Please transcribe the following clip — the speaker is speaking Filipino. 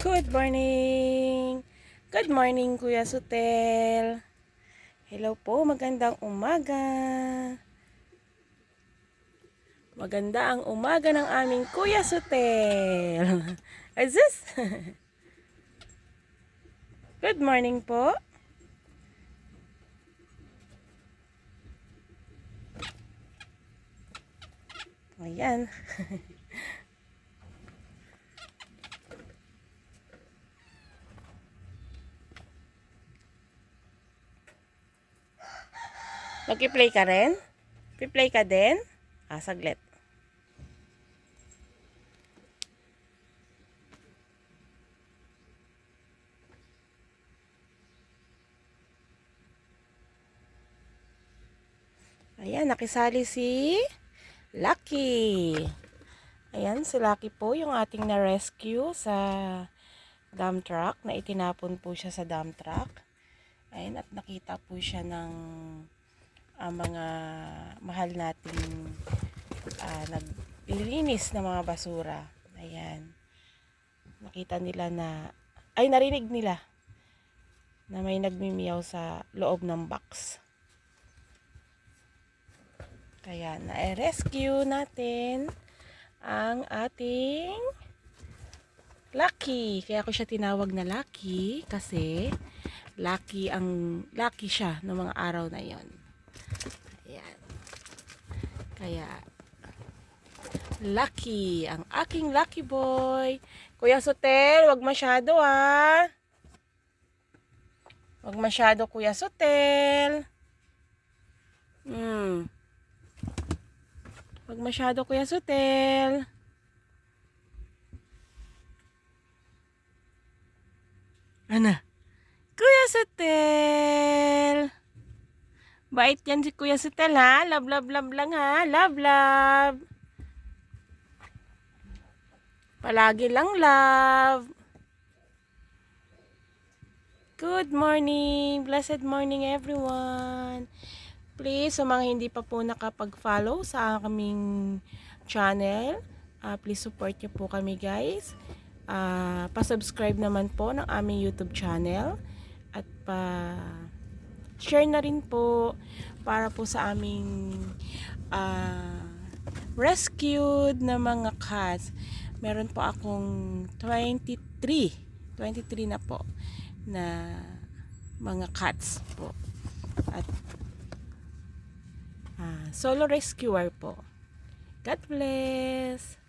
Good morning! Good morning, Kuya Sutel. Hello po, magandang umaga. Maganda ang umaga ng aming Kuya Sutel. Is this? Good morning po. Ayan. Mag-play ka rin? Pi-play ka din? Saglit. Ayan, nakisali si Lucky. Ayan, si Lucky po yung ating na-rescue sa dump truck, na itinapon po siya sa dump truck. Ayan, at nakita po siya ng mga mahal nating naglilinis ng mga basura. Ayan. Nakita nila narinig nila na may nagmimiyaw sa loob ng box. Kaya na-rescue natin ang ating Lucky. Kaya ko siya tinawag na Lucky kasi lucky siya ng mga araw na yon. Ayan. Kaya Lucky, ang aking lucky boy. Kuya Sotel, wag masyado ha. Wag masyado, Kuya Sotel. Wag masyado, Kuya Sotel. Ano? Kuya Sotel. Bait yan si Kuya Sotel ha. Love, love, love lang ha. Love, love. Palagi lang love. Good morning. Blessed morning everyone. Please, sa mga hindi pa po nakapag-follow sa aming channel, please support niyo po kami guys. Pa-subscribe naman po ng aming YouTube channel at pa-share na rin po para po sa aming rescued na mga cats. Meron po akong 23 na po na mga cats po. At solo rescuer po. God bless!